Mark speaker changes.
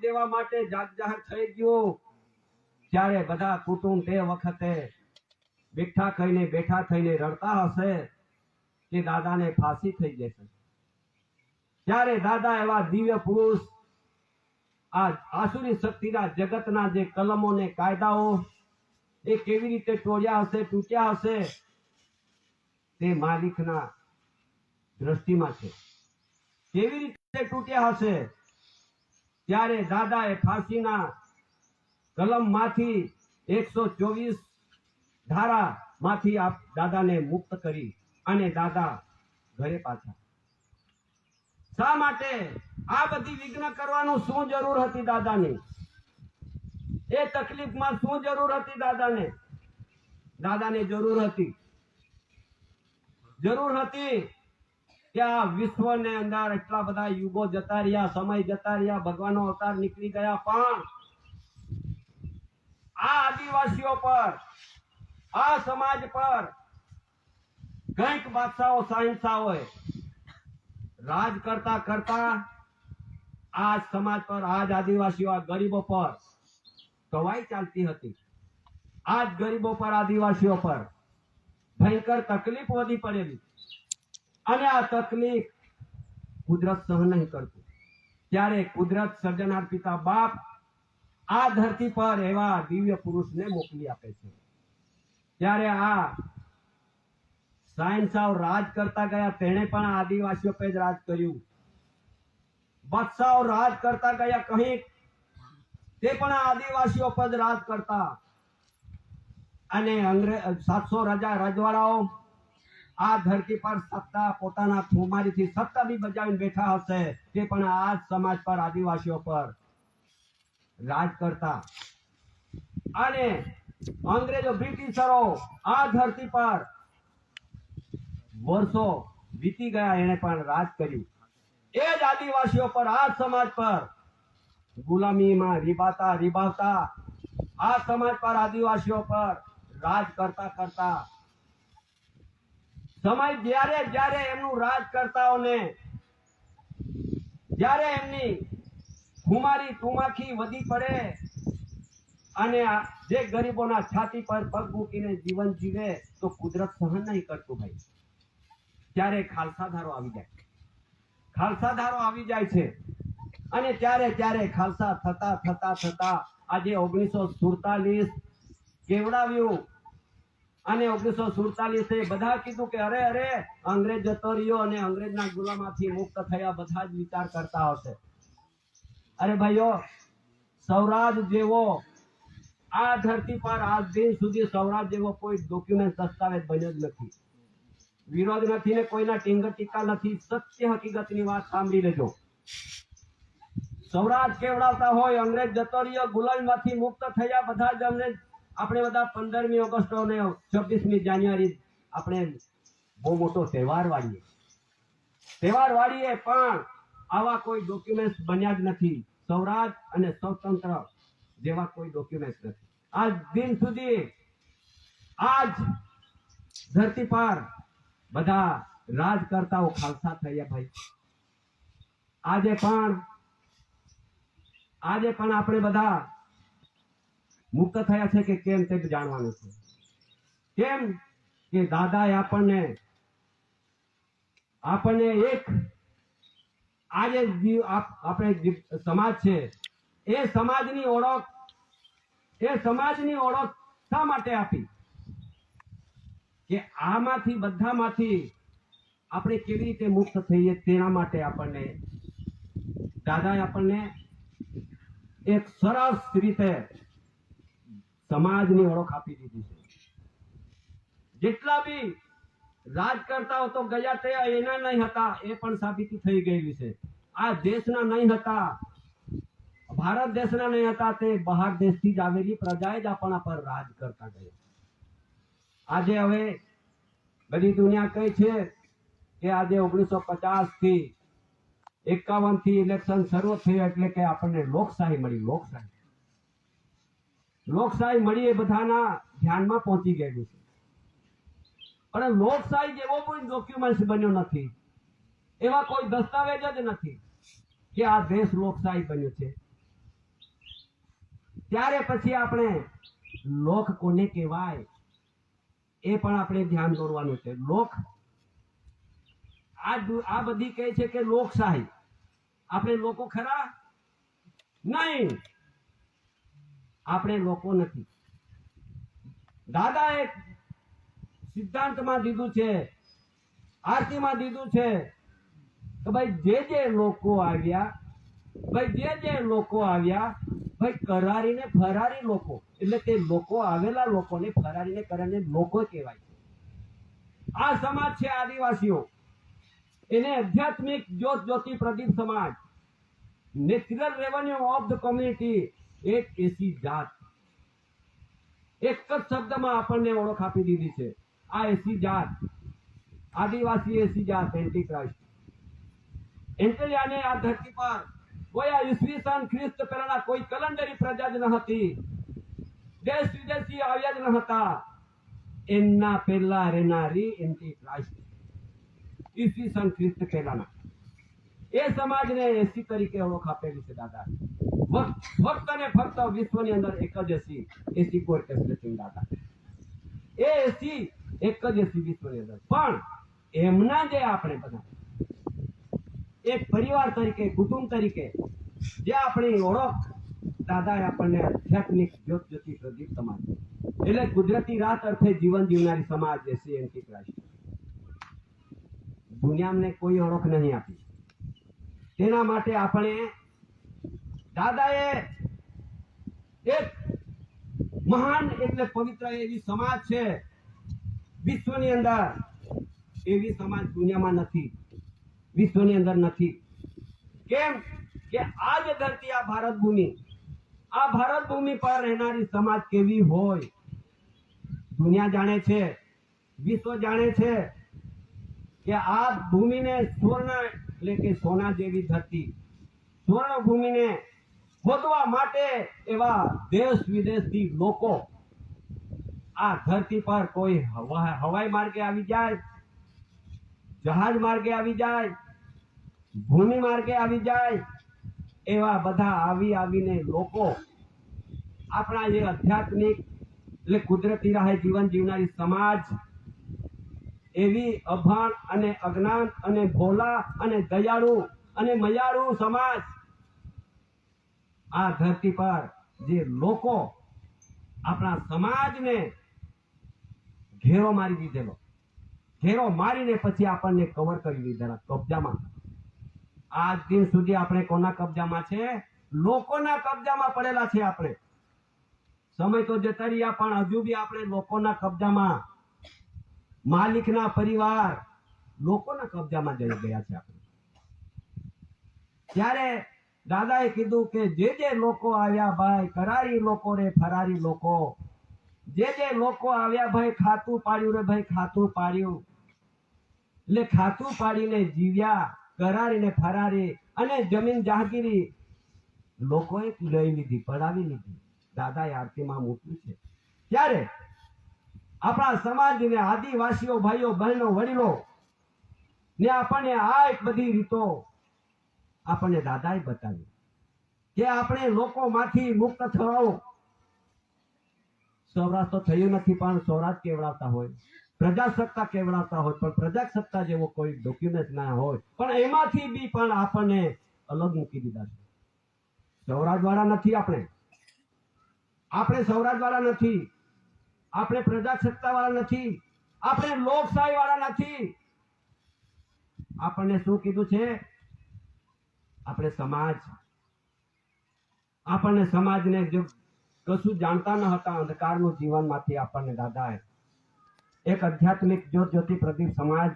Speaker 1: દેવા માટે જાહેર થઈ ગયું ત્યારે બધા કુટુંબ તે વખતે બેઠા થઈને રડતા હશે કે દાદાને ફાંસી થઈ જશે. ત્યારે દાદા એવા દિવ્ય પુરુષ આ આસુરી શક્તિના જગતના જે કલમો ને કાયદાઓ એ કેવી રીતે તોડ્યા હશે, તૂટ્યા હશે, તે માલિકના દ્રષ્ટિમાં છે. કેવી રીતે તૂટ્યા હશે? ત્યારે દાદાએ ફાંસીના કલમમાંથી 124 ધારા માંથી દાદાને મુક્ત કરી અને દાદા ઘરે પાછા. શા માટે આ બધી વિઘ્ન કરવાનું શું જરૂર હતી દાદાની? એ તકલીફમાં શું જરૂર હતી દાદાને? દાદાને જરૂર હતી કે આ વિશ્વને અંદર એટલા બધા યુગો જતા રહ્યા, સમય જતા રહ્યા, ભગવાનનો અવતાર નીકળી ગયા, પણ આ આદિવાસીઓ પર, આ સમાજ પર કંઈક બાદશાહો, શહેનશાહોએ રાજ કરતા કરતા આ સમાજ પર, આજ આદિવાસીઓ, આ ગરીબો પર કવાઈ ચાલતી હતી. આજ ગરીબો પર, આદિવાસીઓ પર ભયંકર તકલીફ વધી પડેલી અને આ તકલીફ કુદરત સહન નહીં કરતું. ત્યારે કુદરત સર્જનાર પિતા બાપ આ ધરતી પર એવા દિવ્ય પુરુષને મોકલી આપે છે. ત્યારે આ શહેનશાહ રાજ કરતા ગયા, તેણે પણ આદિવાસીઓ પર જ રાજ કર્યું. બાદશાહ રાજ કરતા ગયા કંઈક, તે પણ આદિવાસીઓ પર જ રાજ કરતા. અને 700 રજવાડાઓ આ ધરતી પર સત્તા પોતાના ખુમારીથી સત્તા બી બજાવીને બેઠા હશે, તે પણ આ સમાજ પર, આદિવાસીઓ પર રાજ કરતા. અને અંગ્રેજો, બ્રિટિશરો આ ધરતી પર વર્ષો વીતી ગયા, એને પણ રાજ કર્યું. એ જ આદિવાસીઓ પર, આ સમાજ પર ગુલામીમાં રીબાવતા આ સમાજ પર, આદિવાસીઓ પર રાજ કરતા કરતા સમય જ્યારે એમનું રાજકર્તાઓને જ્યારે એમની ખુમારી તુમાખી વધી પડે અને જે ગરીબોના છાતી પર પગ મૂકીને જીવન જીવે તો કુદરત સહન નહીં કરતું ભાઈ. ત્યારે ખાલસાધારો આવી જાય છે. અને ત્યારે ખાલસા થતા આજે 1947 કેવડાવ્યું. અને 1947 બધા કીધું કે અરે અંગ્રેજ જતો રહ્યો અને અંગ્રેજના ગુલામમાંથી મુક્ત થયા, બધા જ વિચાર કરતા હશે. અરે ભાઈઓ, સૌરાષ્ટ્ર જેવો આ ધરતી પર આજ દિન સુધી સૌરાષ્ટ્ર જેવો કોઈ ડોક્યુમેન્ટ, દસ્તાવેજ બન્યો જ નથી. વિરોધ નથી ને કોઈના ટીંગર ટીકા નથી. સત્ય હકીકતની વાત સાંભળી લેજો. સૌરાષ્ટ્ર કેવડાવતા હોય, અંગ્રેજ જતો રહ્યો, ગુલામીમાંથી મુક્ત થયા, બધા જ અમને આપણે બધા 15મી ઓગસ્ટ અને 26મી જાન્યુઆરી આપણે બહુ મોટો તહેવાર વાળીએ, પણ આવા કોઈ ડોક્યુમેન્ટ બન્યા જ નથી. સૌરાષ્ટ્ર અને સ્વતંત્ર જેવા કોઈ ડોક્યુમેન્ટ નથી. આજ દિન સુધી આજ ધરતી પર બધા રાજકર્તાઓ ખાલસા થયા ભાઈ. આજે પણ આપણે બધા મુક્ત થયા છે કે કેમ તે જાણવાનું છે. કેમ કે દાદાએ આપણને એક આજે આપણે સમાજ છે, એ સમાજની ઓળખ શા માટે આપી? કે આમાંથી બધામાંથી આપણે કેવી રીતે મુક્ત થઈએ તેના માટે આપણને દાદાએ આપણને એક સરસ રીતે સમાજની ઓળખ આપી દીધી છે. જેટલા બી રાજકર્તાઓ તો ગયા તે એના નહીં હતા, એ પણ સાબિતી થઈ ગયેલી છે. આ દેશના નહીં હતા, ભારત દેશના નહીં હતા, તે બહાર દેશથી જ આવેલી પ્રજાએ જ આપણા પર રાજ કરતા ગયા. આજે હવે બધી દુનિયા કહે છે કે આજે 1950 થી 51 થી ઇલેક્શન શરૂ થયું એટલે કે આપણને લોકશાહી મળી. લોકશાહી મળી એ બધાના ધ્યાનમાં પહોંચી ગયેલું છે. પણ લોકશાહી જેવો કોઈ ડોક્યુમેન્ટ બન્યો નથી, એવા કોઈ દસ્તાવેજ જ નથી કે આ દેશ લોકશાહી બન્યો છે. ત્યારે પછી આપણે લોક કોને કહેવાય એ પણ આપણે ધ્યાન દોરવાનું છે. લોક આ બધી કહે છે કે લોકશાહી. આપણે લોકો ખરા? નહીં, આપણે લોકો નથી. દાદાએ સિદ્ધાંતમાં દીધું છે, આરતીમાં દીધું છે કે ભાઈ જે લોકો આવ્યા, ભાઈ કરારી ને ફરારી લોકો, એટલે તે લોકો આવેલા લોકોને ફરારીને કરીને લોકો કહેવાય. આ સમાજ છે આદિવાસીઓ, એને આધ્યાત્મિક જ્યોતિ પ્રદીપ સમાજ, natural revenue of the community, એક એસી જાત. એક જ શબ્દમાં આપણને ઓળખ આપી દીધી છે, આ એસી જાત, આદિવાસી એસી જાત, એન્ટી ક્રાઇસ્ટ. એટલે આને આ ધરતી પર કોઈ આ ઈસવીસન ખ્રિસ્ત પહેલાના કોઈ કલંડરી પ્રજા જ ન હતી, દેશ વિદેશી આવ્યા જ ન હતા. એમના પહેલા રહેનારી એન્ટી ક્રાઇસ્ટ, ઈસવીસન ખ્રિસ્ત પહેલાના એ સમાજને એસી તરીકે ઓળખ આપેલી છે દાદા. ફક્ત ને ફક્ત વિશ્વની અંદર એક જ એસી ગોરખેશ્વર સિંહ દાદા, એ એસી એક જ એસી વિશ્વની અંદર. પણ એમના જે આપણે બધા એક પરિવાર તરીકે, કુટુંબ તરીકે જે આપણી ઓળખ દાદાએ આપણને આધ્યાત્મિક જ્યોતિ પ્રદીપ સમાજ, એટલે કુદરતી રાત અર્થે જીવન જીવનારી સમાજ એસી એન્ટી ક્રાઇસ્ટ, દુનિયાને કોઈ ઓળખ નહીં આપી. તેના માટે આપણે દાદાએ એક મહાન એટલે પવિત્ર એવી સમાજ છે વિશ્વની અંદર. એવી સમાજ દુનિયામાં નથી, વિશ્વની અંદર નથી. કેમ કે આ જ ધરતી, આ ભારત ભૂમિ પર રહેનારી સમાજ કેવી હોય દુનિયા જાણે છે, વિશ્વ જાણે છે કે આ ભૂમિને સુવર્ણ એટલે કે સોના જેવી ધરતી, સુવર્ણ ભૂમિને ખોદવા માટે એવા દેશ વિદેશથી લોકો આ ધરતી પર કોઈ હવાઈ માર્ગે આવી જાય, જહાજ માર્ગે આવી જાય, ભૂમિ માર્ગે આવી જાય, એવા બધા આવીને લોકો આપણા જે આધ્યાત્મિક એટલે કુદરતી રાહે જીવન જીવનારી સમાજ, એવી અભાણ અને અજ્ઞાન અને ભોલા અને દયાળુ અને મયાળુ સમાજ આ ધરતી પર જે લોકો આપણા સમાજને ઘેરો મારી દીધેલો, ઘેરો મારીને પછી આપણને કવર કરી દીધેલા કબજામાં. આજ દિન સુધી આપણે કોના કબજામાં છે? લોકોના કબજામાં પડેલા છે. આપણે સમય તો જતા રહ્યા, પણ હજુ બી આપણે લોકોના કબજામાં, માલિકના પરિવાર લોકોના કબજામાં જઈ ગયા છે આપણે. ત્યારે દાદાએ કીધું કે જે લોકો આવ્યા ભાઈ કરારી લોકો રે ફરારી લોકો, જે લોકો આવ્યા ભાઈ ખાતું પાડ્યું રે ભાઈ, ખાતું પાડ્યું એટલે ખાતું પાડીને જીવ્યા, કરારી ને ફરારી અને જમીન જાગીરી લોકોએ લઈ લીધી, પડાવી લીધી. દાદાએ આરતીમાં મૂક્યું છે. ત્યારે આપણા સમાજને આદિવાસીઓ ભાઈઓ બહેનો વડીલો ને આપણને આ એક બધી રીતો આપણને દાદાએ બતાવી કે આપણે લોકોમાંથી મુક્ત થવો. સૌરાષ્ટ્ર તો થયું નથી, પણ સૌરાષ્ટ્ર કેવડાવતા હોય, પ્રજાસત્તાક કેવડાવતા હોય, પણ પ્રજાસત્તા જેવો કોઈ ડોક્યુમેન્ટ ના હોય, પણ એમાંથી બી પણ આપણને અલગ મૂકી દીધા છે. સૌરાષ્ટ્ર વાળા નથી આપણે સૌરાષ્ટ્ર વાળા નથી, આપણે પ્રજાસત્તા વાળા નથી, આપણે લોકશાહી વાળા નથી. આપણને શું કીધું છે? આપણે સમાજ, આપણને સમાજને જો કશું જાણતા ન હતા, અંધકારનું જીવનમાંથી આપણને દાદાએ એક આધ્યાત્મિક જ્યોતિ પ્રદીપ સમાજ